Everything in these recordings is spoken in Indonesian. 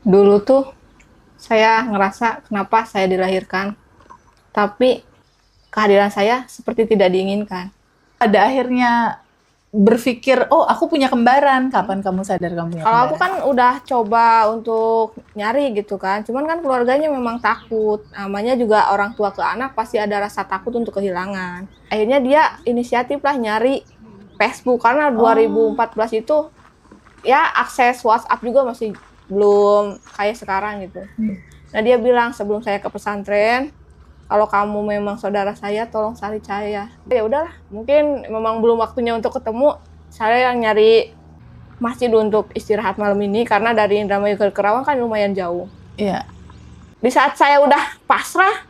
Dulu tuh saya ngerasa kenapa saya dilahirkan, tapi kehadiran saya seperti tidak diinginkan. Pada akhirnya berpikir, oh aku punya kembaran. Kapan kamu sadar kamu punya Kalau aku kembaran? kan udah coba untuk nyari gitu kan, cuman kan keluarganya memang takut. Namanya juga orang tua ke anak pasti ada rasa takut untuk kehilangan. Akhirnya dia inisiatif lah nyari Facebook karena Oh, 2014 itu ya akses WhatsApp juga masih belum kayak sekarang gitu. Nah dia bilang sebelum saya ke pesantren, kalau kamu memang saudara saya, tolong cari saya. Ya udahlah, mungkin memang belum waktunya untuk ketemu. Saya yang nyari masjid untuk istirahat malam ini karena dari Indramayu ke Kerawang kan lumayan jauh. iya. Di saat saya udah pasrah,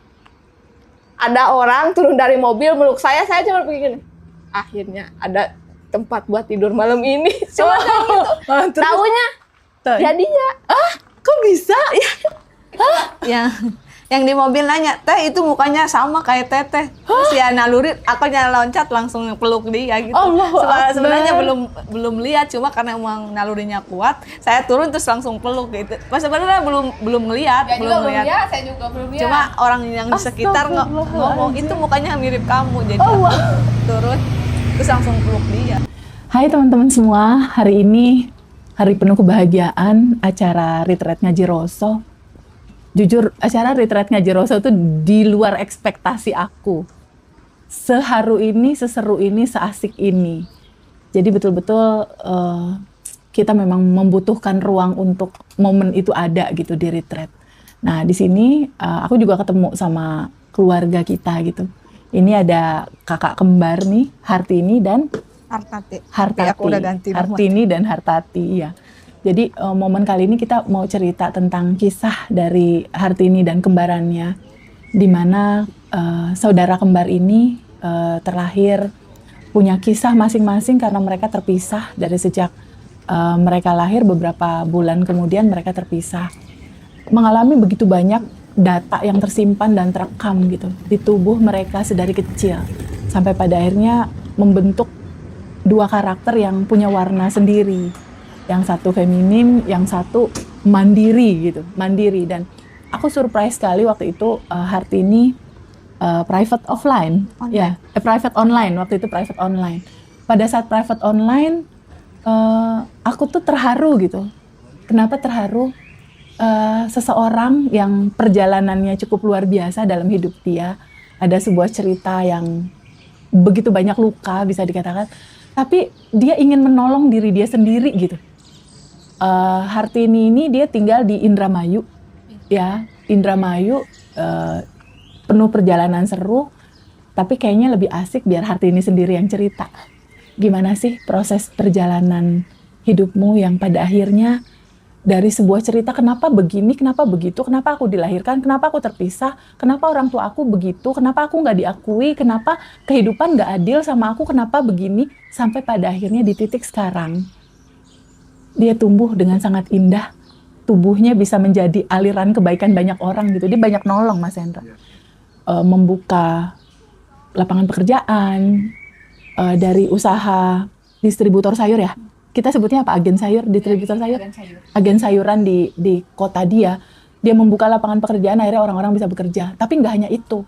ada orang turun dari mobil meluk saya cuma begini. Akhirnya ada tempat buat tidur malam ini. Cuma gitu. Terus, Taunya ya dia. kok bisa? Yang di mobil nanya, teh itu mukanya sama kayak teteh. Terus ya naluri, aku loncat langsung peluk dia gitu. Allahu Akbar. Sebenarnya belum lihat, cuma karena emang nalurinya kuat, saya turun terus langsung peluk gitu. Pas sebenarnya belum ngelihat, belum lihat. saya juga belum lihat. Cuma orang yang di sekitar ngomong itu mukanya mirip kamu, jadi aku turun terus langsung peluk dia. Hai teman-teman semua, hari ini hari penuh kebahagiaan, acara Retreat Ngaji Roso. Jujur, acara Retreat Ngaji Roso itu di luar ekspektasi aku. Seharu ini, seseru ini, seasik ini. Jadi betul-betul kita memang membutuhkan ruang untuk momen itu ada gitu di retreat. Nah di sini aku juga ketemu sama keluarga kita gitu. Ini ada kakak kembar nih, Hartini dan Hartati. Hartati. Aku udah ganti nama. Hartini dan Hartati, ya. Jadi momen kali ini kita mau cerita tentang kisah dari Hartini dan kembarannya, di mana saudara kembar ini terlahir punya kisah masing-masing karena mereka terpisah dari sejak mereka lahir. Beberapa bulan kemudian mereka terpisah, mengalami begitu banyak data yang tersimpan dan terekam gitu di tubuh mereka sedari kecil, sampai pada akhirnya membentuk dua karakter yang punya warna sendiri. Yang satu feminim, yang satu mandiri gitu, mandiri. Dan aku surprise sekali waktu itu Hartini private offline, ya, private online waktu itu private online. Pada saat private online, aku tuh terharu gitu. Kenapa terharu? Seseorang yang perjalanannya cukup luar biasa dalam hidup dia, ada sebuah cerita yang begitu banyak luka bisa dikatakan, tapi dia ingin menolong diri dia sendiri gitu. Hartini ini dia tinggal di Indramayu, ya, Indramayu, penuh perjalanan seru, tapi kayaknya lebih asik biar Hartini sendiri yang cerita. Gimana sih proses perjalanan hidupmu yang pada akhirnya dari sebuah cerita, kenapa begini, kenapa begitu, kenapa aku dilahirkan, kenapa aku terpisah, kenapa orang tua aku begitu, kenapa aku nggak diakui, kenapa kehidupan nggak adil sama aku, kenapa begini, sampai pada akhirnya di titik sekarang dia tumbuh dengan sangat indah, tubuhnya bisa menjadi aliran kebaikan banyak orang gitu. Dia banyak nolong, Mas Hendra, membuka lapangan pekerjaan, dari usaha distributor sayur, ya, kita sebutnya apa, agen sayur, distributor sayur, agen sayuran di kota dia membuka lapangan pekerjaan, akhirnya orang-orang bisa bekerja. Tapi nggak hanya itu,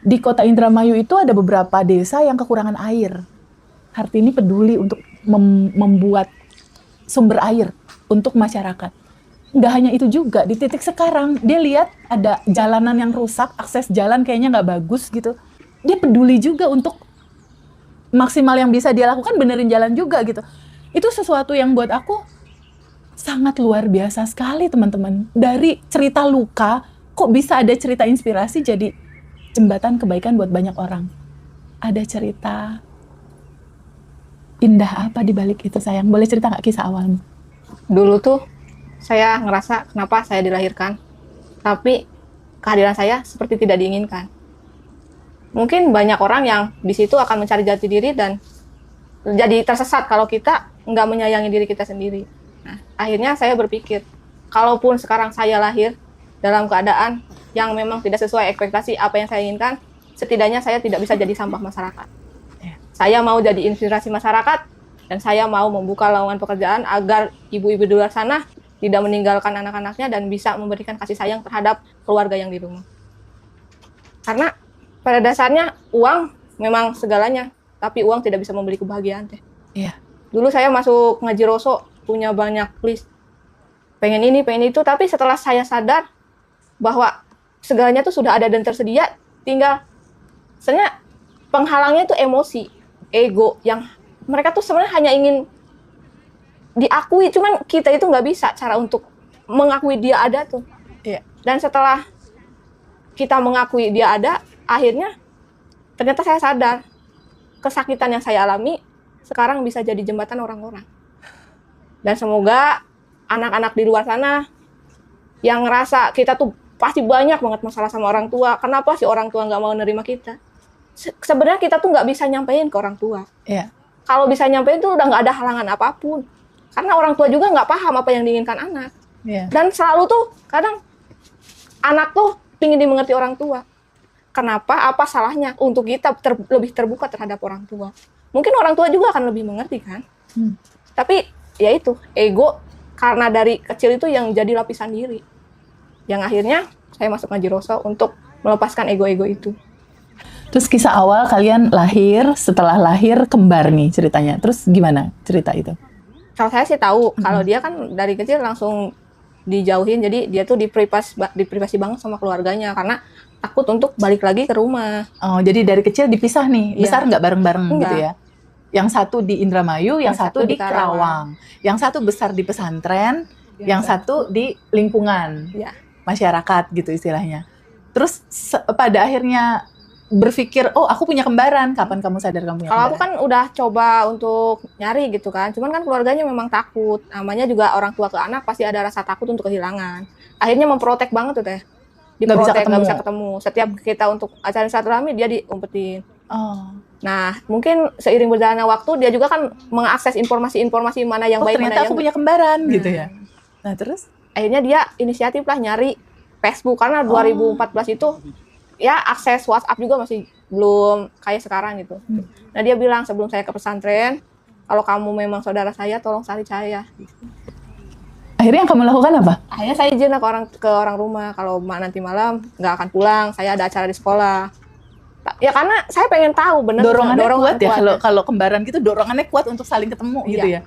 di kota Indramayu itu ada beberapa desa yang kekurangan air. Hartini peduli untuk membuat sumber air untuk masyarakat. Nggak hanya itu juga, di titik sekarang dia lihat ada jalanan yang rusak, akses jalan kayaknya nggak bagus gitu. Dia peduli juga untuk maksimal yang bisa dia lakukan, benerin jalan juga gitu. Itu sesuatu yang buat aku sangat luar biasa sekali, teman-teman. Dari cerita luka, kok bisa ada cerita inspirasi jadi jembatan kebaikan buat banyak orang. Ada cerita indah apa di balik itu, sayang? Boleh cerita nggak kisah awalmu? Dulu tuh saya ngerasa kenapa saya dilahirkan, tapi kehadiran saya seperti tidak diinginkan. Mungkin banyak orang yang di situ akan mencari jati diri dan jadi tersesat kalau kita nggak menyayangi diri kita sendiri. Nah, akhirnya saya berpikir, kalaupun sekarang saya lahir dalam keadaan yang memang tidak sesuai ekspektasi apa yang saya inginkan, setidaknya saya tidak bisa jadi sampah masyarakat. Saya mau jadi inspirasi masyarakat, dan saya mau membuka lowongan pekerjaan agar ibu-ibu di luar sana tidak meninggalkan anak-anaknya dan bisa memberikan kasih sayang terhadap keluarga yang di rumah. Karena pada dasarnya uang memang segalanya, tapi uang tidak bisa membeli kebahagiaan teh. Iya. Dulu saya masuk ngaji Roso, punya banyak list, pengen ini, pengen itu, tapi setelah saya sadar bahwa segalanya tuh sudah ada dan tersedia, tinggal sebenarnya penghalangnya itu emosi, ego, yang mereka tuh sebenarnya hanya ingin diakui, cuman kita itu nggak bisa cara untuk mengakui dia ada tuh. Iya. Dan setelah kita mengakui dia ada, akhirnya ternyata saya sadar kesakitan yang saya alami sekarang bisa jadi jembatan orang-orang. Dan semoga anak-anak di luar sana yang ngerasa kita tuh pasti banyak banget masalah sama orang tua, kenapa sih orang tua nggak mau nerima kita? Sebenarnya kita tuh nggak bisa nyampein ke orang tua. Iya. Kalau bisa nyampein tuh udah nggak ada halangan apapun. Karena orang tua juga nggak paham apa yang diinginkan anak. Iya. Dan selalu tuh kadang anak tuh pingin dimengerti orang tua. Kenapa? Apa salahnya untuk kita lebih terbuka terhadap orang tua? Mungkin orang tua juga akan lebih mengerti kan? Tapi ya itu, ego karena dari kecil itu yang jadi lapisan diri. Yang akhirnya saya masuk ngaji Roso untuk melepaskan ego-ego itu. Terus kisah awal kalian lahir, setelah lahir kembar nih ceritanya. Terus gimana cerita itu? Kalau saya sih tahu, kalau dia kan dari kecil langsung dijauhin, jadi dia tuh diprivasi banget sama keluarganya karena takut untuk balik lagi ke rumah. Oh, jadi dari kecil dipisah nih, Iya. besar nggak bareng-bareng Enggak. gitu ya? Yang satu di Indramayu, yang satu di Karawang. Yang satu besar di pesantren, yang satu di lingkungan Iya. masyarakat gitu istilahnya. Terus pada akhirnya berpikir, oh aku punya kembaran, kapan kamu sadar kamu punya Kalau aku kembaran? kan udah coba untuk nyari gitu kan, cuman kan keluarganya memang takut. Namanya juga orang tua ke anak pasti ada rasa takut untuk kehilangan. Akhirnya memprotek banget tuh teh. Nggak bisa Diprotek, nggak ketemu. bisa ketemu. Setiap kita untuk acara silaturahmi dia diumpetin. Oh, Nah, mungkin seiring berjalannya waktu dia juga kan mengakses informasi-informasi mana yang oh baik, mana ternyata yang aku punya kembaran gitu ya? Nah terus? akhirnya dia inisiatif lah nyari Facebook karena 2014 itu ya akses WhatsApp juga masih belum kayak sekarang gitu. Nah dia bilang sebelum saya ke pesantren, kalau kamu memang saudara saya, tolong cari saya. Akhirnya yang kamu lakukan apa? Akhirnya saya izin lah ke orang rumah, kalau nanti malam nggak akan pulang, saya ada acara di sekolah. Ya karena saya pengen tahu bener Dorongannya kuat ya, kuat. kalau kembaran gitu dorongannya kuat untuk saling ketemu gitu Iya. ya?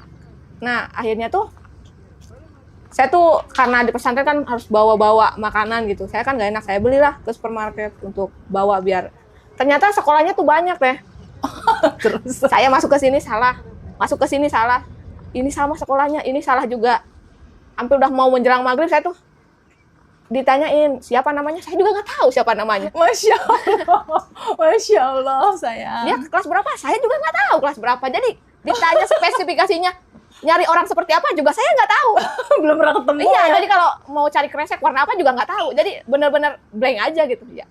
Nah akhirnya tuh saya tuh karena di pesantren kan harus bawa-bawa makanan gitu. Saya kan nggak enak, saya belilah ke supermarket untuk bawa biar. Ternyata sekolahnya tuh banyak teh. Terus? Saya masuk ke sini salah, masuk ke sini salah. Ini sama sekolahnya, ini salah juga. Hampir udah mau menjelang maghrib saya tuh ditanyain siapa namanya, saya juga nggak tahu siapa namanya. Masya Allah sayang. Dia kelas berapa? Saya juga nggak tahu kelas berapa. Jadi ditanya spesifikasinya, nyari orang seperti apa juga saya nggak tahu. Belum pernah ketemu Iya, ya? jadi kalau mau cari kresek warna apa juga nggak tahu. Jadi benar-benar blank aja gitu ya.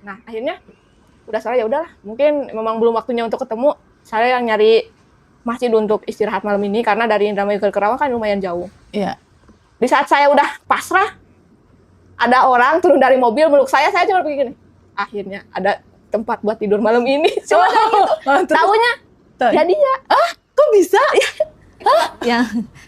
Nah akhirnya udah salah ya udahlah. Mungkin memang belum waktunya untuk ketemu. Saya yang nyari masjid untuk istirahat malam ini karena dari Indramayu ke Karawang kan lumayan jauh. Iya. Di saat saya udah pasrah, ada orang turun dari mobil meluk saya cuma pikir gini, akhirnya ada tempat buat tidur malam ini. Cuma kayak gitu. Taunya ya dia. Kok bisa?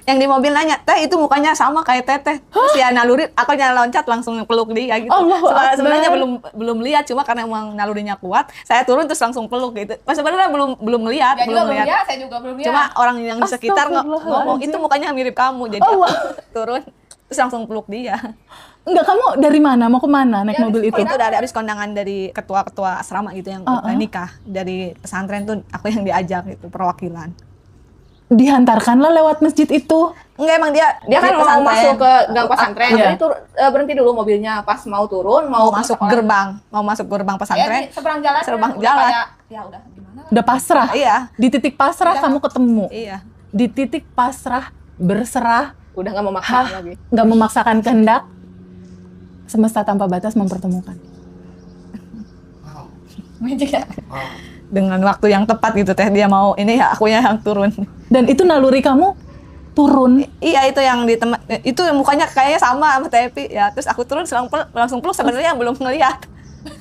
yang di mobil nanya, teh itu mukanya sama kayak teteh. Terus dia naluri, aku loncat langsung peluk dia gitu. Allahu Akbar. Sebenarnya belum lihat, cuma karena emang nalurinya kuat, saya turun terus langsung peluk gitu. Pas sebenarnya belum ngelihat, saya juga belum lihat. Cuma orang yang di sekitar ngomong Astagfirullahaladzim. itu mukanya mirip kamu, jadi Allah. aku turun terus langsung peluk dia. Enggak, kamu dari mana? Mau kemana naik Ya, mobil itu? Itu dari habis kondangan dari ketua-ketua asrama gitu yang nikah dari pesantren tuh aku yang diajak itu perwakilan. Dihantarkanlah lewat masjid itu. Enggak, emang dia kan mau pesantren. masuk ke gang pesantren, Iya. jadi berhenti dulu mobilnya. Pas mau turun, mau ke masuk sekolah. gerbang, mau masuk gerbang pesantren. Ya, di seberang jalan. Seberang udah jalan. kayak, ya udah gimana? Udah pasrah. Iya. Di titik pasrah kamu ketemu. Iya. Di titik pasrah, berserah, Udah nggak memaksa lagi. nggak memaksakan kehendak, semesta tanpa batas mempertemukan. Magic ya. Dengan waktu yang tepat gitu teh, dia mau ini ya akunya yang turun. Dan itu naluri kamu turun. Iya, itu yang di tempat itu yang mukanya kayaknya sama sama Tepi ya. Terus aku turun langsung peluk, sebenarnya belum ngelihat.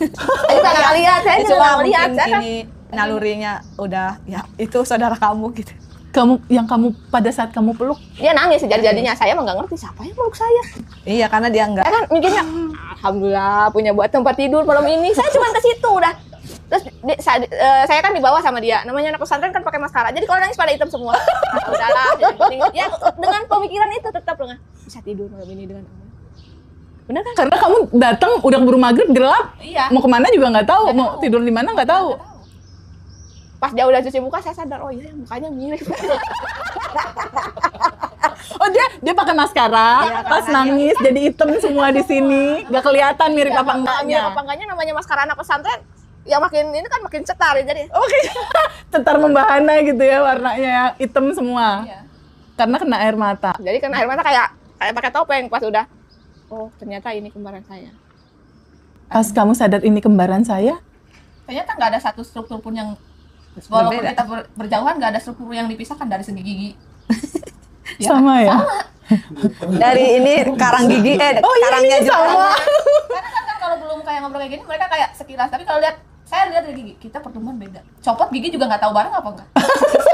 Saya juga nggak lihat, saya juga Cuma nggak lihat. mungkin Saya kan ini nalurinya udah ya itu saudara kamu gitu. kamu pada saat kamu peluk, Dia nangis sejadi-jadinya. Saya emang nggak ngerti siapa yang peluk saya. Iya, karena dia enggak. Saya kan mikirnya, alhamdulillah punya buat tempat tidur malam ini. Saya cuma ke situ udah. Terus saya kan dibawa sama dia. Namanya anak pesantren kan pakai maskara. Jadi kalau nangis pada hitam semua. Nah, udahlah. Ya dengan pemikiran itu tetap dengan bisa tidur malam ini dengan aman. Bener kan? karena kamu datang udah keburu maghrib gelap, Iya. mau kemana juga nggak tahu, Nggak mau tahu. tidur di mana nggak tahu. Pas dia udah cuci muka saya sadar, oh iya mukanya mirip. Oh dia pakai maskara, Iya, pas karena nangis jadi hitam semua di sini, nggak kelihatan mirip apa enggaknya. Mirip apa enggaknya namanya maskara anak pesantren. Ya makin ini kan makin cetar ya, jadi. Oke, cetar membahana gitu ya warnanya hitam semua. Iya. Karena kena air mata. Jadi kan air mata kayak pakai topeng pas udah. Oh ternyata ini kembaran saya. Pas kamu sadar ini kembaran saya, Ternyata nggak ada satu struktur pun yang walaupun Berbeda. kita berjauhan nggak ada struktur yang dipisahkan dari segi gigi. sama ya? Dari ini karang gigi, karangnya ini juga. sama. Karena kan kalau belum kayak ngobrol kayak gini mereka kayak sekilas. Tapi kalau saya lihat dari gigi kita pertemuan beda. Copot gigi juga nggak tahu bareng apa enggak.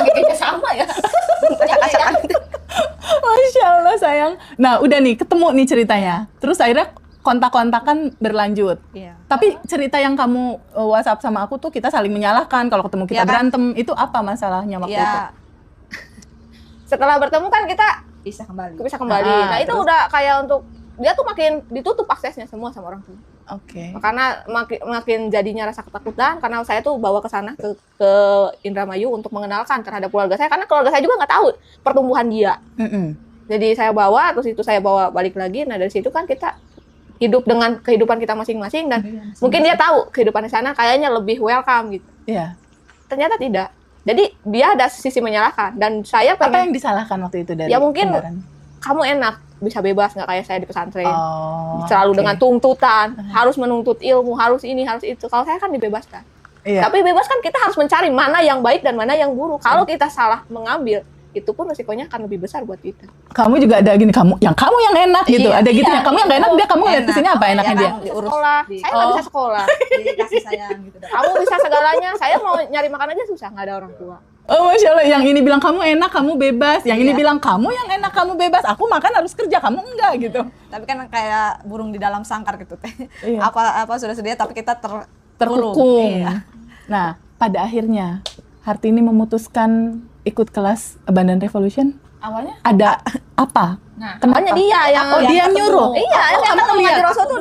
Giginya sama ya. Acak-acakan. Masya Allah sayang. Nah udah nih ketemu nih ceritanya. Terus akhirnya kontak-kontakan berlanjut. Iya. Tapi cerita yang kamu WhatsApp sama aku tuh kita saling menyalahkan kalau ketemu kita Iya kan? berantem. Itu apa masalahnya waktu itu? Iya. Setelah bertemu kan kita Bisa kembali. bisa kembali. Ah, Nah itu terus? udah kayak untuk dia tuh makin ditutup aksesnya semua sama orang tua. Oke. Karena makin jadinya rasa ketakutan karena saya tuh bawa ke sana ke Indramayu untuk mengenalkan terhadap keluarga saya karena keluarga saya juga nggak tahu pertumbuhan dia. Mm-mm. Jadi saya bawa terus itu saya bawa balik lagi. Nah dari situ kan kita hidup dengan kehidupan kita masing-masing dan mungkin dia tahu kehidupan di sana kayaknya lebih welcome gitu. Iya. Ternyata tidak. Jadi dia ada sisi menyalahkan dan saya Apa pengen yang disalahkan waktu itu dari Ya, mungkin kembaran? kamu enak bisa bebas nggak kayak saya di pesantren. Oh, Selalu oke. dengan tuntutan, harus menuntut ilmu, harus ini, harus itu. Kalau saya kan dibebaskan. Iya. Tapi bebas kan kita harus mencari mana yang baik dan mana yang buruk. Kalau kita salah mengambil, itu pun resikonya akan lebih besar buat kita. Kamu juga ada gini, kamu yang enak gitu. Iya, ada gitu iya, ya. Kamu yang gak enak, dia kamu lihat Enak. kesini apa enaknya Iya dia? kan? Diurus Sekolah, di- saya nggak bisa sekolah. Dikasih sayang gitu. Kamu bisa segalanya. Saya mau nyari makan aja susah, nggak ada orang tua. Oh Masya Allah, yang ini bilang kamu enak, kamu bebas. Yang ini Iya. bilang kamu yang enak, kamu bebas. Aku makan harus kerja, kamu enggak gitu. Tapi kan kayak burung di dalam sangkar gitu teh. Iya. Apa sudah sedia tapi kita Terkukung. Iya. Nah, pada akhirnya Hartini memutuskan ikut kelas Abandon Revolution. Awalnya? Ada apa? Nah, Kenapa? awalnya dia yang Oh, dia yang nyuruh? Iya, yang kamu ketemu lihat? Ngaji Rasul tuh.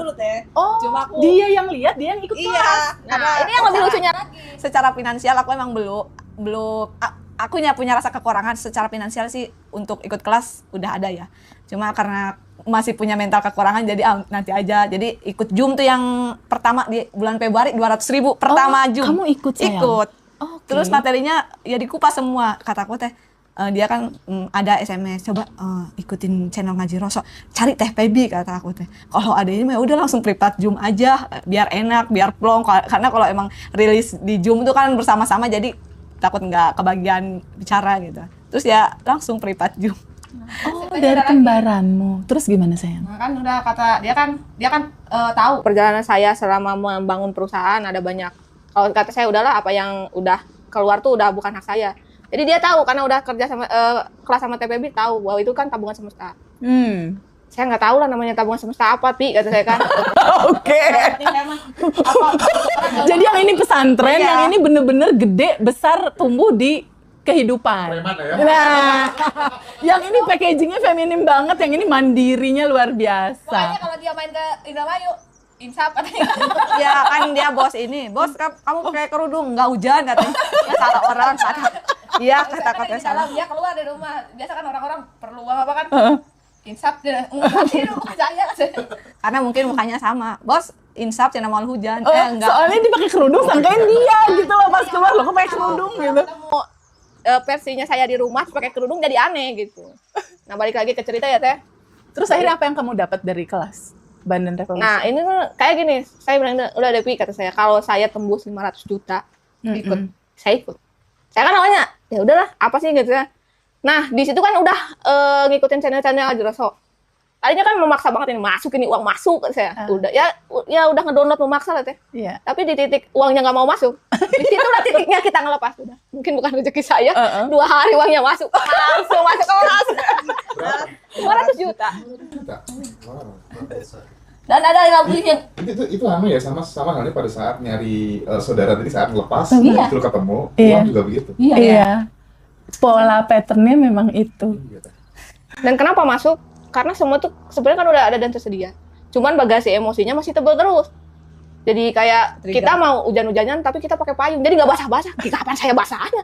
Oh, Cuma aku- dia yang lihat, dia yang ikut Iya. kelas. Nah, ini yang lebih lucunya lagi. Secara finansial aku emang aku punya rasa kekurangan secara finansial sih untuk ikut kelas udah ada ya. Cuma karena masih punya mental kekurangan jadi nanti aja. Jadi ikut Zoom tuh yang pertama di bulan Februari 200.000 pertama Oh, Zoom. kamu ikut, sayang? Ikut. Oke. Terus materinya ya dikupas semua. Kataku teh dia kan ada SMS, coba ikutin channel Ngaji Roso, cari Teh Pebi kata aku teh. Kalau ada ini mah udah langsung privat Zoom aja, biar enak, biar plong. Karena kalau emang rilis di Zoom itu kan bersama-sama jadi takut nggak kebagian bicara gitu. Terus ya langsung privat Zoom. Oh, dari kembaranmu. Terus gimana sayang? Nah, kan udah kata dia kan tahu perjalanan saya selama membangun perusahaan ada banyak. Kalau kata saya udahlah apa yang udah keluar tuh udah bukan hak saya. Jadi dia tahu karena udah kerja sama kelas sama TPB tahu bahwa itu kan tabungan semesta. Saya nggak tahu lah namanya tabungan semesta apa, Pi, kata saya kan. Oke. Jadi yang ini pesantren, Iya. yang ini bener-bener gede, besar, tumbuh di kehidupan. Preman ya? Nah, yang ini packagingnya feminim banget, yang ini mandirinya luar Makanya biasa. kalau dia main ke Indramayu, insaf katanya. Ya kan dia bos ini, bos kamu pakai kerudung nggak hujan katanya. Ya, salah orang kata. Iya kata Di salah. dalam dia keluar dari rumah. Biasa kan orang-orang perlu uang apa kan? Heeh. Insaf dia enggak sih rumah saya katanya. Karena mungkin mukanya sama. Bos, insaf cina mau hujan. Oh, Enggak. soalnya dia pakai kerudung, sangkain dia gitu loh pas keluar loh, kok pakai kerudung gitu. Ketemu versinya saya di rumah pakai kerudung jadi aneh gitu. Nah, balik lagi ke cerita ya, Teh. Terus akhirnya apa yang kamu dapat dari kelas Abandon Revolution? Nah, ini tuh kayak gini, saya bilang udah Devi kata saya, kalau saya tembus 500 juta ikut, saya ikut. Saya kan awalnya ya udahlah, apa sih gitu ya. Nah, di situ kan udah ngikutin channel-channel Ngaji Rasul. Tadinya kan memaksa banget ini, masuk ini uang masuk saya. Udah ya udah ngedownload memaksa lah teh. Iya. Tapi di titik uangnya nggak mau masuk, di situ udah titiknya kita ngelepas udah. Mungkin bukan rezeki saya. 2 hari uangnya masuk, langsung masuk kelas. 200 juta. Dan ada lagi yang Itu lama ya, sama halnya pada saat nyari saudara tadi saat ngelepas, Iya. itu ketemu, Iya. uang juga begitu. Iya. Pola patternnya memang itu. Dan kenapa masuk? Karena semua tuh sebenarnya kan udah ada dan tersedia. Cuman bagasi emosinya masih tebel terus. Jadi kayak kita mau hujan-hujanan tapi kita pakai payung. Jadi nggak basah-basah. Kapan saya basahnya?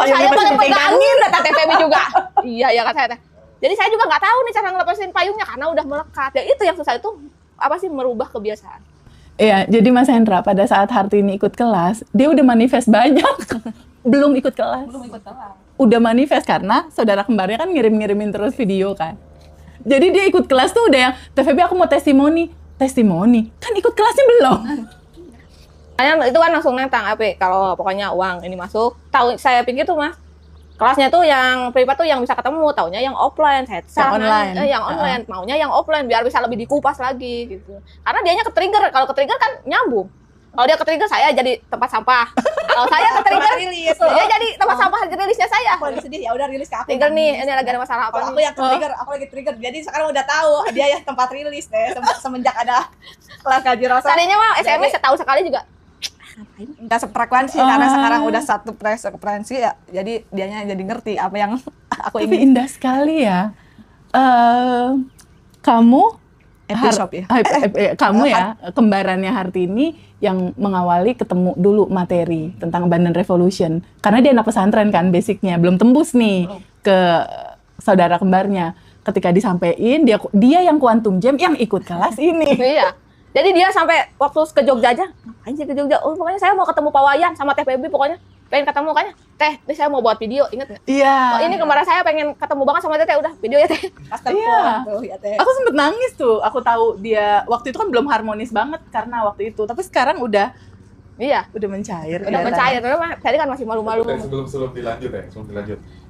Saya pakai pegangin kata TPB juga. Iya ya kata saya teh. Jadi saya juga nggak tahu nih cara ngelepasin payungnya karena udah melekat. Ya itu yang susah itu apa sih merubah kebiasaan. Iya, jadi Mas Hendra pada saat Hartini ikut kelas, dia udah manifest banyak. Belum ikut kelas. Udah manifest karena saudara kembarnya kan ngirim-ngirimin terus video kan. Jadi dia ikut kelas tuh udah yang, TVB aku mau testimoni. Kan ikut kelasnya belum. Makanya itu kan langsung nentang apa kalau pokoknya uang ini masuk. Tahu saya pikir tuh Mas, kelasnya tuh yang privat tuh yang bisa ketemu, taunya yang offline. Saya yang online, maunya yang offline biar bisa lebih dikupas lagi gitu. Karena dianya ke-trigger, kalau ke-trigger kan nyambung. Kalau dia ke-trigger saya jadi tempat sampah. Kalau saya ke-trigger rilis. dia jadi tempat sampah rilisnya saya. Aku lagi sedih, ya udah rilis ke aku. Trigger nih, ini lagi ada masalah apa Kalau aku nih? yang trigger, aku lagi trigger. Jadi sekarang udah tahu dia ya tempat rilis deh semenjak ada kelas Gaji Rosa. Tadinya mah SMS setahun sekali juga. Minta sefrekuensi karena sekarang udah satu frekuensi ya. Jadi dianya jadi ngerti apa yang aku Tapi ingin. indah sekali ya. Kamu Episode ya. kamu ya kembarannya Hartini yang mengawali ketemu dulu materi tentang Abundant Revolution karena dia anak pesantren kan basicnya belum tembus nih ke saudara kembarnya. Ketika disampein dia yang Quantum Jam yang ikut kelas ini. Iya. Jadi dia sampai waktu ke Jogja aja, ngapain sih ke Jogja? Oh, pokoknya saya mau ketemu Pak Wayan sama TPB pokoknya. Pengen ketemu kayaknya. Teh, ini saya mau buat video, inget nggak? Iya. Oh, ini kemarin saya pengen ketemu banget sama Teh, udah video ya Teh. Pas Iya. tuh ya teh. Aku sempet nangis tuh. Aku tahu dia waktu itu kan belum harmonis banget karena waktu itu. Tapi sekarang udah Iya, mencair. udah kelihatannya. mencair. Tapi tadi kan masih malu-malu. Dan sebelum dilanjut.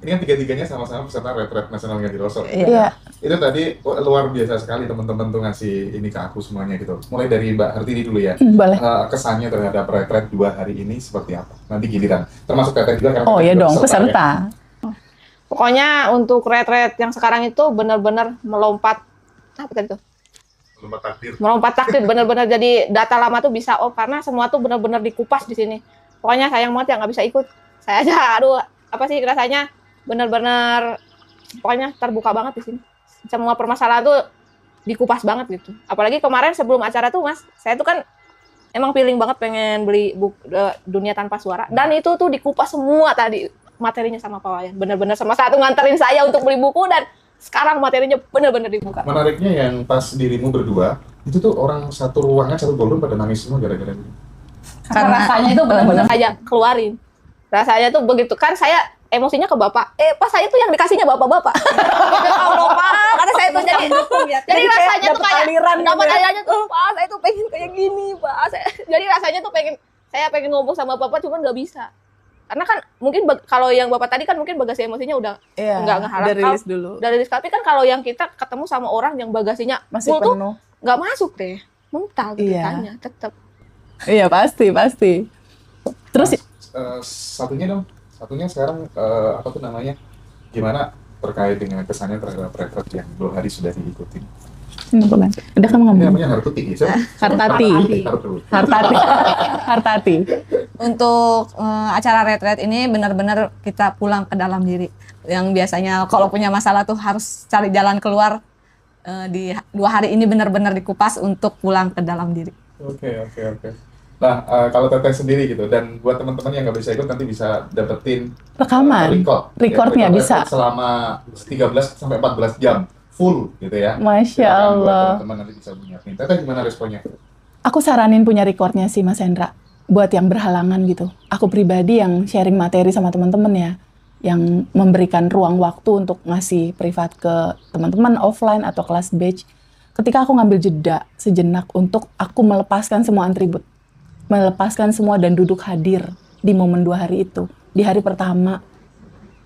Ini kan tiga-tiganya sama-sama peserta retret nasional Gaji Rosa. Iya. Itu tadi luar biasa sekali teman-teman tuh ngasih ini ke aku semuanya gitu. Mulai dari Mbak Hartini dulu ya. Boleh. Kesannya terhadap retret 2 hari ini seperti apa? Nanti giliran. Termasuk Teteh juga karena Oh Teteh ya juga dong, ya. peserta. Pokoknya untuk retret yang sekarang itu benar-benar melompat apa tadi tuh? Melompat takdir benar-benar jadi data lama tuh bisa off karena semua tuh benar-benar dikupas di sini. Pokoknya sayang banget ya nggak bisa ikut. Saya aja aduh apa sih rasanya benar-benar pokoknya terbuka banget di sini. Semua permasalahan tuh dikupas banget gitu. Apalagi kemarin sebelum acara tuh Mas, saya tuh kan emang feeling banget pengen beli buku Dunia Tanpa Suara dan itu tuh dikupas semua tadi materinya sama Pak Wayan. Benar-benar sama satu nganterin saya untuk beli buku dan sekarang materinya benar-benar dibuka. Menariknya yang pas dirimu berdua, itu tuh orang satu ruangan, satu ballroom pada nangis semua gara-gara ini. Karena rasanya itu benar-benar saya keluarin. Rasanya tuh begitu kan saya emosinya ke bapak. Pas saya tuh yang dikasihnya bapak-bapak. Ya Allah Pak, karena saya tuh jadi rasanya tuh kayak dapat alirannya tuh Pak, saya tuh pengen kayak gini Pak. Jadi rasanya tuh saya pengen ngomong sama bapak cuman nggak bisa. Karena kan mungkin kalau yang bapak tadi kan mungkin bagasi emosinya udah nggak ngeharap. Udah rilis dulu. Udah rilis, tapi kan kalau yang kita ketemu sama orang yang bagasinya Masih full tuh penuh. nggak masuk deh. Mental ceritanya tetap. Iya pasti. Terus Satunya sekarang apa tuh namanya? Gimana terkait dengan kesannya terhadap retret yang 2 hari sudah diikuti? udah kamu Ini ngomong. namanya Hartuti ya? Hartati. Hartati. Untuk acara retret ini benar-benar kita pulang ke dalam diri. Yang biasanya kalau punya masalah tuh harus cari jalan keluar. Di 2 hari ini benar-benar dikupas untuk pulang ke dalam diri. Oke. Nah, kalau Teteh sendiri gitu, dan buat teman-teman yang nggak bisa ikut nanti bisa dapetin Rekaman. Recordnya record bisa. selama 13 sampai 14 jam full gitu ya. Masya Silakan buat Allah. teman-teman nanti bisa nyiapin. Teteh gimana responnya? Aku saranin punya recordnya sih Mas Hendra. Buat yang berhalangan gitu. Aku pribadi yang sharing materi sama teman-teman ya. Yang memberikan ruang waktu untuk ngasih privat ke teman-teman offline atau kelas batch. Ketika aku ngambil jeda sejenak untuk aku melepaskan semua atribut. Melepaskan semua dan duduk hadir di momen 2 hari itu. Di hari pertama,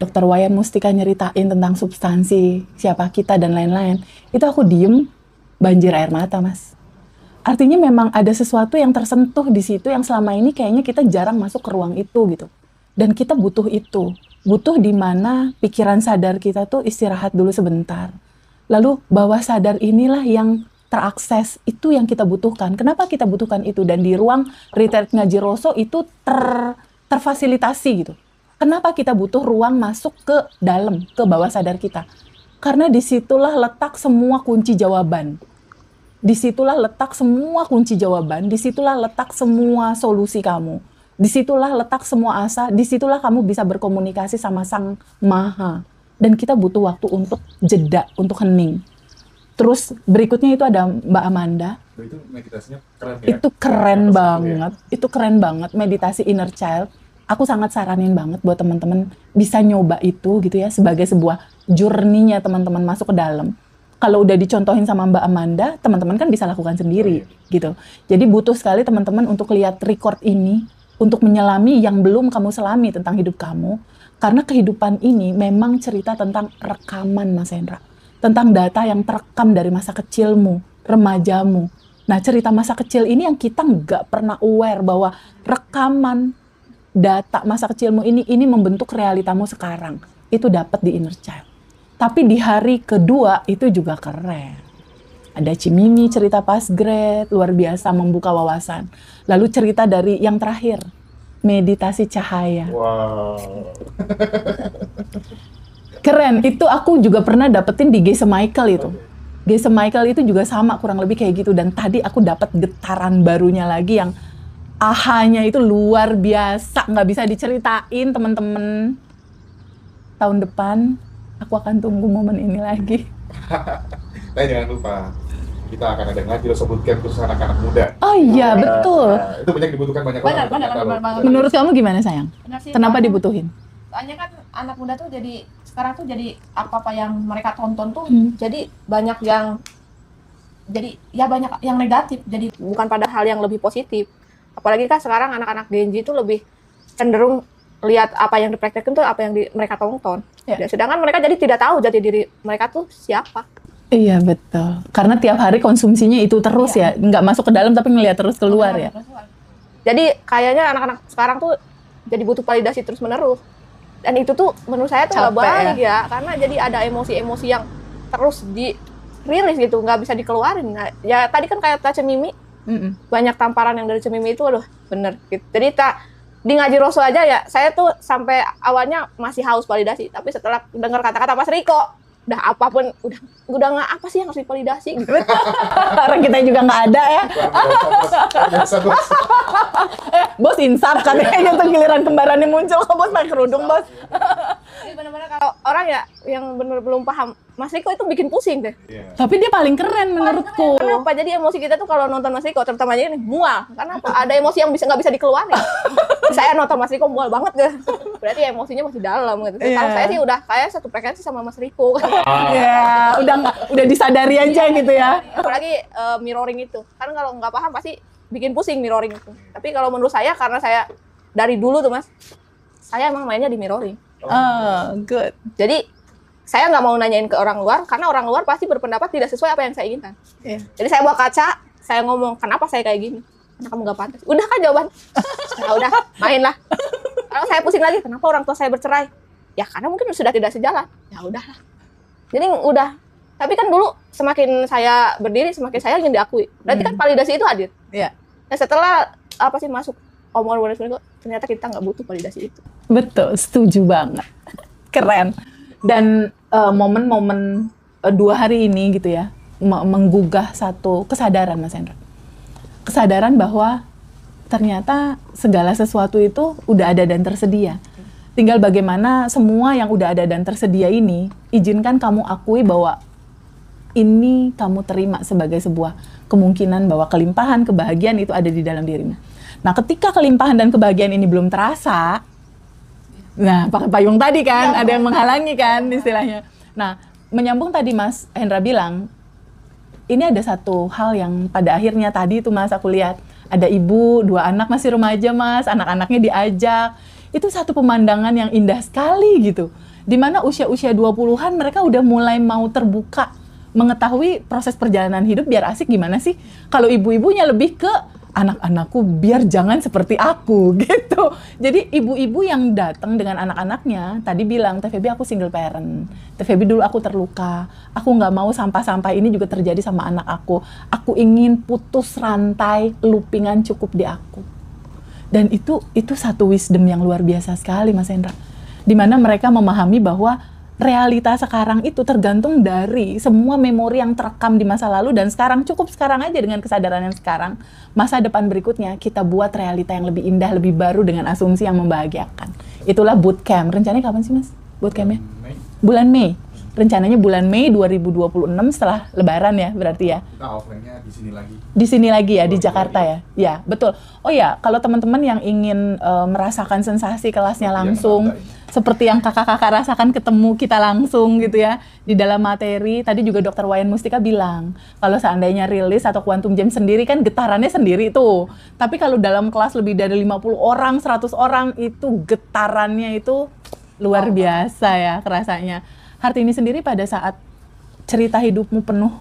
Dokter Wayan Mustika nyeritain tentang substansi, siapa kita dan lain-lain, itu aku diem, banjir air mata, Mas. Artinya memang ada sesuatu yang tersentuh di situ yang selama ini kayaknya kita jarang masuk ke ruang itu gitu. Dan kita butuh itu. Butuh di mana pikiran sadar kita tuh istirahat dulu sebentar. Lalu bawah sadar inilah yang terakses, itu yang kita butuhkan. Kenapa kita butuhkan itu? Dan di ruang retreat ngaji Roso itu terfasilitasi gitu. Kenapa kita butuh ruang masuk ke dalam, ke bawah sadar kita? Karena disitulah letak semua kunci jawaban. Disitulah letak semua kunci jawaban, disitulah letak semua solusi kamu. Disitulah letak semua asa, disitulah kamu bisa berkomunikasi sama Sang Maha. Dan kita butuh waktu untuk jeda, untuk hening. Terus berikutnya itu ada Mbak Amanda. Itu meditasinya keren ya? Itu keren Meditasi banget, itu keren banget, meditasi inner child. Aku sangat saranin banget buat teman-teman bisa nyoba itu gitu ya, sebagai sebuah journey-nya teman-teman masuk ke dalam. Kalau udah dicontohin sama Mbak Amanda, teman-teman kan bisa lakukan sendiri gitu. Jadi butuh sekali teman-teman untuk lihat record ini, untuk menyelami yang belum kamu selami tentang hidup kamu. Karena kehidupan ini memang cerita tentang rekaman, Mas Hendra. Tentang data yang terekam dari masa kecilmu, remajamu. Nah, cerita masa kecil ini yang kita nggak pernah aware bahwa rekaman data masa kecilmu ini membentuk realitamu sekarang. Itu dapat di inner child. Tapi di hari kedua itu juga keren. Ada Cimimi cerita pas grade, luar biasa membuka wawasan. Lalu cerita dari yang terakhir, meditasi cahaya. Wow. Keren, itu aku juga pernah dapetin di Geise Michael itu. Geise Michael itu juga sama kurang lebih kayak gitu. Dan tadi aku dapat getaran barunya lagi yang ahanya itu luar biasa. Nggak bisa diceritain teman-teman. Tahun depan aku akan tunggu momen ini lagi. Tapi jangan lupa, kita akan ada ngaji Roso Bootcamp khusus anak-anak muda. Oh iya, betul. Itu banyak dibutuhkan banyak Benar, orang. benar banget. Menurut kamu gimana sayang? Benar sih, Kenapa soalnya- dibutuhin? Soalnya kan anak muda tuh jadi sekarang tuh jadi apa-apa yang mereka tonton tuh jadi banyak yang negatif, jadi bukan pada hal yang lebih positif. Apalagi kan sekarang anak-anak Gen Z itu lebih cenderung lihat apa yang dipraktekkan tuh apa yang mereka tonton. Ya. Ya, sedangkan mereka jadi tidak tahu jati diri mereka tuh siapa. Iya betul. Karena tiap hari konsumsinya itu terus ya, nggak masuk ke dalam tapi ngelihat terus keluar ya. Jadi kayaknya anak-anak sekarang tuh jadi butuh validasi terus-menerus. Dan itu tuh menurut saya tuh nggak Capek baik ya, karena jadi ada emosi-emosi yang terus dirilis gitu, nggak bisa dikeluarin. Nah, ya tadi kan kayak Cimimi, banyak tamparan yang dari Cimimi itu, aduh bener gitu. Jadi di ngaji Roso aja ya, saya tuh sampai awalnya masih haus validasi, tapi setelah dengar kata-kata Mas Riko, udah apapun, udah nggak apa sih yang harus divalidasi gitu. Orang kita juga nggak ada ya. Biasa, bos. Bos insaf katanya gitu, giliran kembarannya muncul, kok bos pakai kerudung bos. Jadi benar-benar kalau orang ya yang benar belum paham, Mas Riko itu bikin pusing deh. Iya. Tapi dia paling keren menurutku. Kenapa? Jadi emosi kita tuh kalau nonton Mas Riko, terutama ini mual. Karena apa? Ada emosi yang nggak bisa dikeluarin. Saya nonton Mas Riko mual banget deh. Berarti emosinya masih dalam gitu. Iya. Kalau saya sih udah kayak satu frekuensi sama Mas Riko. Ya, udah disadari aja gitu ya. Apalagi mirroring itu. Kan kalau nggak paham pasti bikin pusing mirroring itu. Tapi kalau menurut saya, karena saya dari dulu tuh Mas, saya emang mainnya di mirroring. Oh, good. Jadi saya nggak mau nanyain ke orang luar, karena orang luar pasti berpendapat tidak sesuai apa yang saya inginkan. Iya. Jadi saya bawa kaca, saya ngomong, kenapa saya kayak gini? Karena kamu nggak pantas. Udah kan jawaban. Ya udah, mainlah. Kalau saya pusing lagi, kenapa orang tua saya bercerai? Ya karena mungkin sudah tidak sejalan. Ya udahlah. Jadi udah. Tapi kan dulu semakin saya berdiri, semakin saya ingin diakui. Berarti kan validasi itu hadir. Iya. Nah setelah apa sih masuk omongan ternyata kita nggak butuh validasi itu. Betul, setuju banget. Keren. Dan momen-momen 2 hari ini gitu ya, menggugah satu kesadaran Mas Hendra. Kesadaran bahwa ternyata segala sesuatu itu udah ada dan tersedia. Tinggal bagaimana semua yang udah ada dan tersedia ini, izinkan kamu akui bahwa ini kamu terima sebagai sebuah kemungkinan bahwa kelimpahan, kebahagiaan itu ada di dalam dirimu. Nah, ketika kelimpahan dan kebahagiaan ini belum terasa, nah, pakai payung tadi kan, ada yang menghalangi kan istilahnya. Nah, menyambung tadi Mas Hendra bilang, ini ada satu hal yang pada akhirnya tadi itu Mas, aku lihat ada ibu, 2 anak masih remaja Mas, anak-anaknya diajak. Itu satu pemandangan yang indah sekali gitu. Dimana usia-usia 20-an mereka udah mulai mau terbuka, mengetahui proses perjalanan hidup biar asik gimana sih. Kalau ibu-ibunya lebih ke anak-anakku biar jangan seperti aku gitu. Jadi ibu-ibu yang datang dengan anak-anaknya tadi bilang, Teh Feby aku single parent. Teh Feby dulu aku terluka. Aku nggak mau sampah-sampah ini juga terjadi sama anak aku. Aku ingin putus rantai loopingan cukup di aku. Dan itu satu wisdom yang luar biasa sekali Mas Hendra. Di mana mereka memahami bahwa realita sekarang itu tergantung dari semua memori yang terekam di masa lalu dan sekarang, cukup sekarang aja dengan kesadaran yang sekarang. Masa depan berikutnya kita buat realita yang lebih indah, lebih baru dengan asumsi yang membahagiakan. Itulah bootcamp. Rencananya kapan sih Mas bootcampnya? Bulan Mei. Rencananya bulan Mei 2026 setelah Lebaran ya berarti ya. Kita offline-nya di sini lagi. Di sini lagi ya, di Jakarta ya. Ya, betul. Oh ya, kalau teman-teman yang ingin merasakan sensasi kelasnya langsung, seperti yang kakak-kakak rasakan ketemu kita langsung gitu ya, di dalam materi, tadi juga Dr. Wayan Mustika bilang, kalau seandainya rilis atau Quantum Jam sendiri kan getarannya sendiri tuh. Tapi kalau dalam kelas lebih dari 50 orang, 100 orang, itu getarannya itu luar biasa ya kerasanya. Hartini sendiri pada saat cerita hidupmu penuh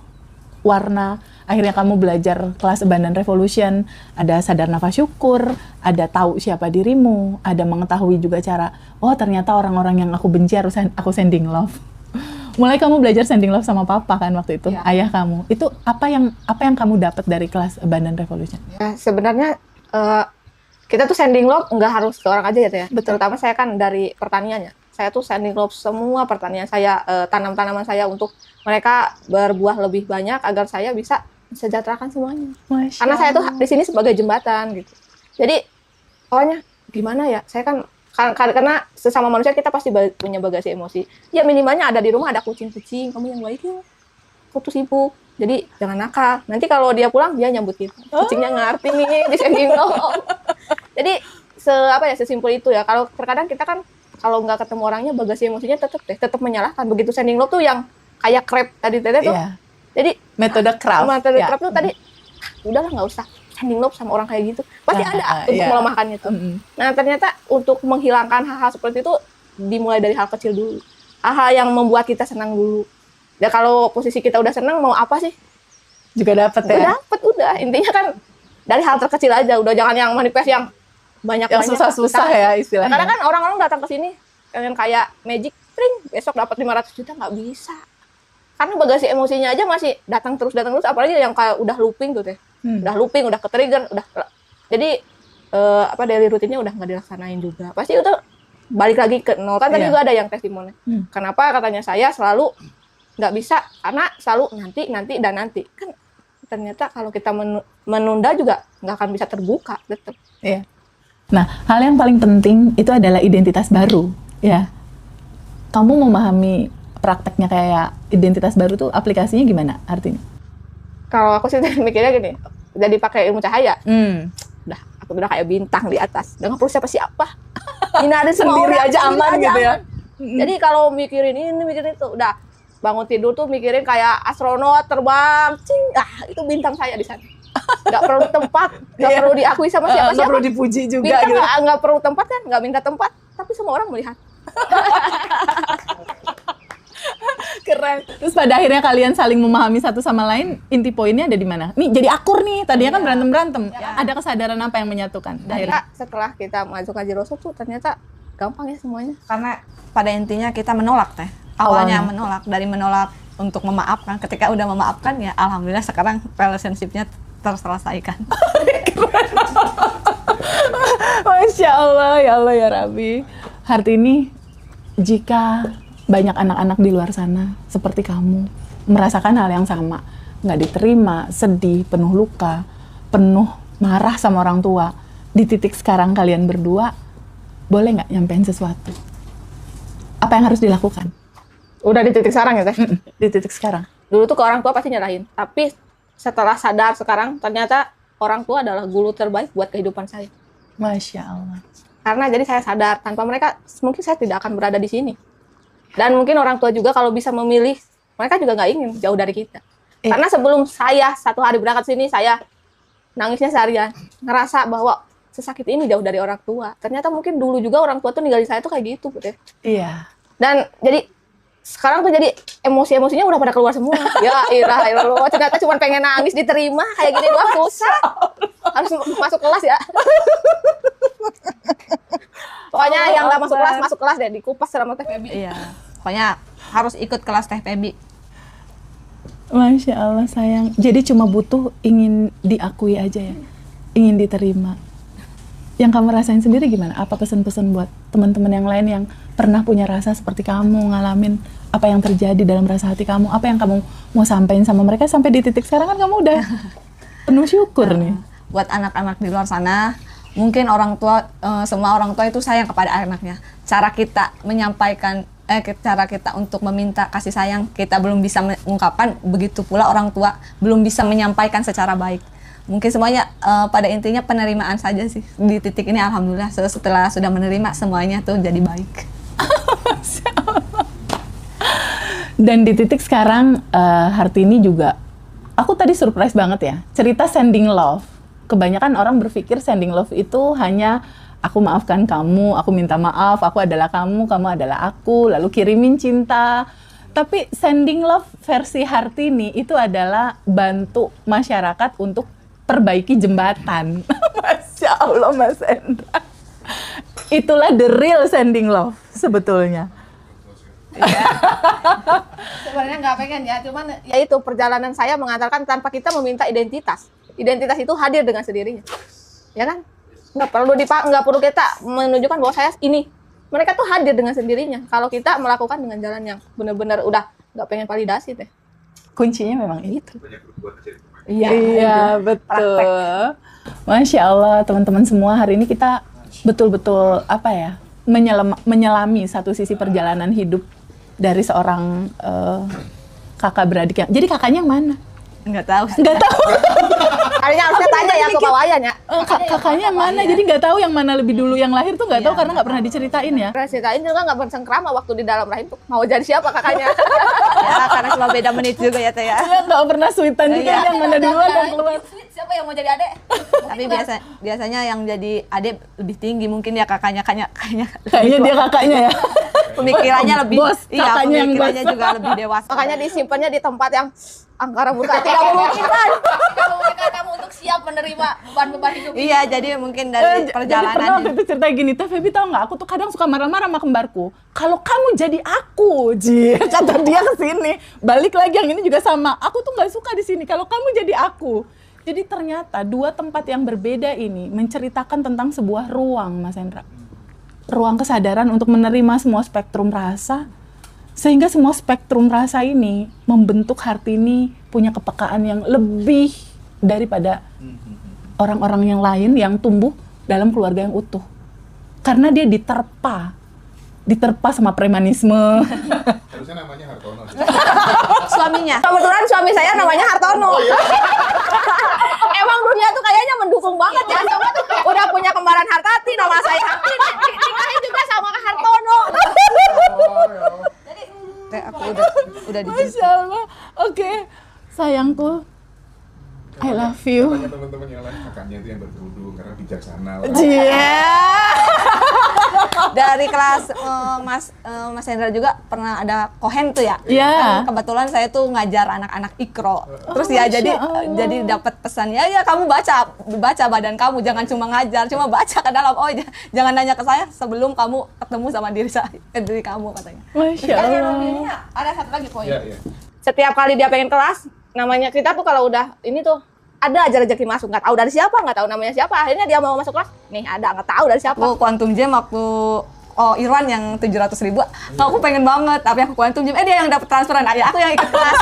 warna, akhirnya kamu belajar kelas Abundant Revolution, ada sadar nafas syukur, ada tahu siapa dirimu, ada mengetahui juga cara, oh ternyata orang-orang yang aku benci harus aku sending love. Mulai kamu belajar sending love sama papa kan waktu itu, Ya. ayah kamu. Itu apa yang kamu dapat dari kelas Abundant Revolution? Ya, sebenarnya kita tuh sending love nggak harus ke orang aja gitu ya. Terutama saya kan dari pertaniannya. Saya tuh sending love semua pertanian saya, tanam-tanaman saya untuk mereka berbuah lebih banyak agar saya bisa mensejahterakan semuanya. Masya Karena saya tuh Allah. di sini sebagai jembatan gitu. Jadi pokoknya gimana ya? Saya kan karena sesama manusia kita pasti punya bagasi emosi. Ya minimalnya ada di rumah ada kucing-kucing, kamu yang baik ya. Aku tuh sibuk. Jadi jangan nakal. Nanti kalau dia pulang dia nyambut kita. Kucingnya ngerti nih di sending love. Jadi sesimpel itu ya. Kalau terkadang kita kan kalau nggak ketemu orangnya bagasi emosinya tetap menyalahkan. Begitu sending love tuh yang kayak crab tadi Teteh tuh. Iya. Jadi Metode craft. metode ya. crab tuh tadi udahlah nggak usah sending love sama orang kayak gitu. Pasti ada untuk iya. melemahkan itu. Nah, ternyata untuk menghilangkan hal-hal seperti itu dimulai dari hal kecil dulu. Hal-hal yang membuat kita senang dulu. Ya kalau posisi kita udah senang mau apa sih? Juga dapat ya. Udah. Intinya kan dari hal terkecil aja. Udah jangan yang manifest yang banyak-banyak. Yang susah-susah ya istilahnya. Karena kan orang-orang datang ke sini pengen kayak magic ring, besok dapat 500 juta nggak bisa. Karena bagasi emosinya aja masih datang terus, apalagi yang kayak udah looping tuh Teh. Udah looping, udah ke-trigger, udah. Jadi daily rutinnya udah nggak dilaksanain juga. Pasti itu balik lagi ke nol. Kan tadi juga ada yang testimoni. Kenapa katanya saya selalu nggak bisa karena selalu nanti. Kan ternyata kalau kita menunda juga nggak akan bisa terbuka tetap. Iya. Nah, hal yang paling penting itu adalah identitas baru, ya. Kamu memahami prakteknya kayak identitas baru tuh aplikasinya gimana artinya? Kalau aku sih mikirnya gini, jadi pakai ilmu cahaya. Aku udah kayak bintang di atas, udah nggak perlu siapa-siapa. Ini ada Sendiri aja aman gitu ya. Jadi kalau mikirin ini, mikirin itu, udah bangun tidur tuh mikirin kayak astronot terbang, itu bintang saya di sana. Nggak perlu tempat, nggak perlu diakui sama siapa-siapa. Nggak perlu dipuji juga Bintang gitu. nggak perlu tempat kan, nggak minta tempat, tapi semua orang melihat. Keren. Terus pada akhirnya kalian saling memahami satu sama lain, inti poinnya ada di mana? Nih jadi akur nih, tadinya kan berantem-berantem. Ada kesadaran apa yang menyatukan? Akhirnya. Setelah kita masuk ngaji Rasul tuh ternyata gampang ya semuanya. Karena pada intinya kita menolak Teh. Awalnya menolak, dari menolak untuk memaafkan. Ketika udah memaafkan ya alhamdulillah sekarang relationship-nya terselesaikan. Masya Allah, ya Allah ya Rabbi. Hartini, jika banyak anak-anak di luar sana seperti kamu merasakan hal yang sama, nggak diterima, sedih, penuh luka, penuh marah sama orang tua, di titik sekarang kalian berdua, boleh nggak nyampein sesuatu? Apa yang harus dilakukan? Udah di titik sekarang ya Teh? Di titik sekarang. Dulu tuh ke orang tua pasti nyerahin, tapi setelah sadar sekarang ternyata orang tua adalah guru terbaik buat kehidupan saya. Masya Allah. Karena jadi saya sadar tanpa mereka mungkin saya tidak akan berada di sini. Dan mungkin orang tua juga kalau bisa memilih, mereka juga nggak ingin jauh dari kita. Karena sebelum saya satu hari berangkat sini, saya nangisnya seharian, ngerasa bahwa sesakit ini jauh dari orang tua. Ternyata mungkin dulu juga orang tua tuh ninggalin saya tuh kayak gitu, Put, ya. Iya. Dan jadi sekarang tuh jadi emosi-emosinya udah pada keluar semua. Ya ilah, ternyata cuma pengen nangis diterima kayak gini doang susah. Harus masuk kelas ya. Pokoknya yang nggak masuk kelas deh, dikupas sama Teh Febi. Iya. Pokoknya harus ikut kelas Teh Febi. Masya Allah sayang. Jadi cuma butuh ingin diakui aja ya, ingin diterima. Yang kamu rasain sendiri gimana? Apa pesan-pesan buat teman-teman yang lain yang pernah punya rasa seperti kamu, ngalamin apa yang terjadi dalam rasa hati kamu? Apa yang kamu mau sampaikan sama mereka sampai di titik sekarang kan kamu udah penuh syukur nih. Buat anak-anak di luar sana, mungkin orang tua, semua orang tua itu sayang kepada anaknya. Cara kita menyampaikan, cara kita untuk meminta kasih sayang, kita belum bisa mengungkapkan, begitu pula orang tua belum bisa menyampaikan secara baik. Mungkin semuanya pada intinya penerimaan saja sih. Di titik ini alhamdulillah setelah sudah menerima semuanya tuh jadi baik. Dan di titik sekarang Hartini juga, aku tadi surprise banget ya, cerita sending love. Kebanyakan orang berpikir sending love itu hanya aku maafkan kamu, aku minta maaf, aku adalah kamu, kamu adalah aku, lalu kirimin cinta. Tapi sending love versi Hartini itu adalah bantu masyarakat untuk perbaiki jembatan. Masya Allah Mas Hendra. Itulah the real sending love sebetulnya. Sebenarnya nggak pengen ya, cuman ya itu perjalanan saya mengantarkan tanpa kita meminta identitas. Identitas itu hadir dengan sendirinya, ya kan? Nggak perlu kita menunjukkan bahwa saya ini. Mereka tuh hadir dengan sendirinya. Kalau kita melakukan dengan jalan yang benar-benar udah nggak pengen validasi teh. Kuncinya memang itu. Banyak berbuat aja. Iya, betul. Masya Allah, teman-teman semua, hari ini kita betul-betul apa ya, menyelami satu sisi perjalanan hidup dari seorang kakak beradik yang. Jadi kakaknya yang mana? Nggak tahu. Nggak tahu. Kayaknya harusnya tanya ya ke Pak Wayan ya. Kakaknya yang mana? Jadi nggak tahu yang mana lebih dulu, yang lahir tuh nggak tahu karena nggak pernah diceritain ya. Pernah ceritain juga nggak bersengkrama waktu di dalam rahim tuh mau jadi siapa kakaknya. Ya, karena cuma beda menit juga ya Teh ya. Iya, nggak pernah sweetan juga Iya. yang mana duluan dan keluar. Siapa yang mau jadi adek? Tapi biasanya yang jadi adik lebih tinggi mungkin ya kakaknya kayaknya Kayaknya dia kakaknya ya. pemikirannya lebih Bos, iya kakaknya yang pemikirannya bos. juga lebih dewasa. Makanya disimpannya di tempat yang angkara murka. Tidak memungkinkan. Tidak memungkinkan kamu untuk siap menerima beban-beban hidup. Iya, jadi mungkin dari Jadi pernah perjalanan waktu itu cerita gini, Teh Febi tahu nggak? Aku tuh kadang suka marah-marah sama kembarku. Kalau kamu jadi aku, Ji, kata dia ke sini. Balik lagi yang ini juga sama. Aku tuh nggak suka di sini. Kalau kamu jadi aku. Jadi ternyata dua tempat yang berbeda ini menceritakan tentang sebuah ruang, Mas Hendra. Ruang kesadaran untuk menerima semua spektrum rasa. Sehingga semua spektrum rasa ini membentuk Hartini punya kepekaan yang lebih daripada orang-orang yang lain yang tumbuh dalam keluarga yang utuh. Karena dia diterpa sama premanisme. Harusnya namanya Hartono. suaminya. Kebetulan suami saya namanya Hartono. Emang dunia tuh kayaknya mendukung banget ya. Sama tuh udah punya kembaran Hartati, nama saya Hartini. Nikahin juga sama Hartono. Teh aku udah dijemput. Masya Allah. Oke, sayangku, I love you. Banyak teman-teman yang lain kakaknya itu yang berkerudung karena bijaksana. Dari kelas Mas Hendra juga pernah ada kohen tuh ya. Iya. Kan kebetulan saya tuh ngajar anak-anak ikro. Terus ya Masya jadi Allah. jadi dapat pesan ya kamu baca badan kamu, jangan cuma ngajar, cuma baca ke dalam. Oh jangan nanya ke saya sebelum kamu ketemu sama diri kamu katanya. Masya Allah. Ada satu lagi poin. Iya, iya. Setiap kali dia pengen kelas, namanya kita tuh kalau udah ini tuh ada aja rezeki masuk, nggak tahu dari siapa, nggak tahu namanya siapa. Akhirnya dia mau masuk kelas, nih ada nggak tahu dari siapa. Aku Quantum Gem waktu Irwan yang 700.000, aku pengen banget, tapi aku Quantum Gem, dia yang dapat transferan, ya aku yang ikut kelas.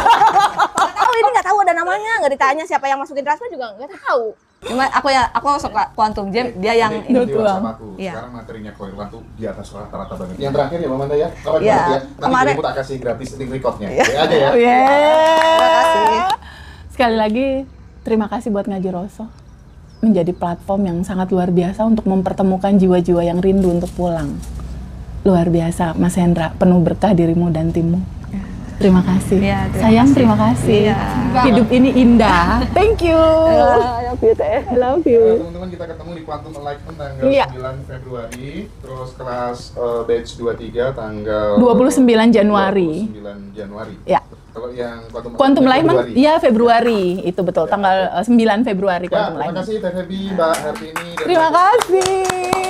Nggak tahu ini nggak tahu ada namanya, nggak ditanya siapa yang masukin transfer juga nggak tahu. Cuma aku suka Quantum Gem, dia yang ini di Betul. WhatsApp aku. Iya. Sekarang materinya Koirwan tuh di atas rata-rata banget. Yang terakhir ya Mama Manda ya. Kapan Iya. banget ya? Nanti Kemarin- jemput tak kasih gratis link recordnya. Iya. Ya aja ya. Terima kasih. Sekali lagi, terima kasih buat Ngaji Roso. Menjadi platform yang sangat luar biasa untuk mempertemukan jiwa-jiwa yang rindu untuk pulang. Luar biasa, Mas Hendra. Penuh berkah dirimu dan timmu. Terima kasih. Iya, terima Sayang, kasih. terima kasih. Iya. Hidup ini indah. Thank you. I love you. Teman-teman, kita ketemu di Quantum Enlightenment tanggal Iya. 9 Februari, terus kelas batch 23 tanggal 29 Januari. 29 Januari. Ya. Kalau yang Quantum Enlightenment, Februari. ya Februari. Itu betul, Ya, tanggal 9 Februari Ya, Quantum terima Enlightenment. kasih Teh Febi, Mbak Hartini. dan Terima Mbak kasih.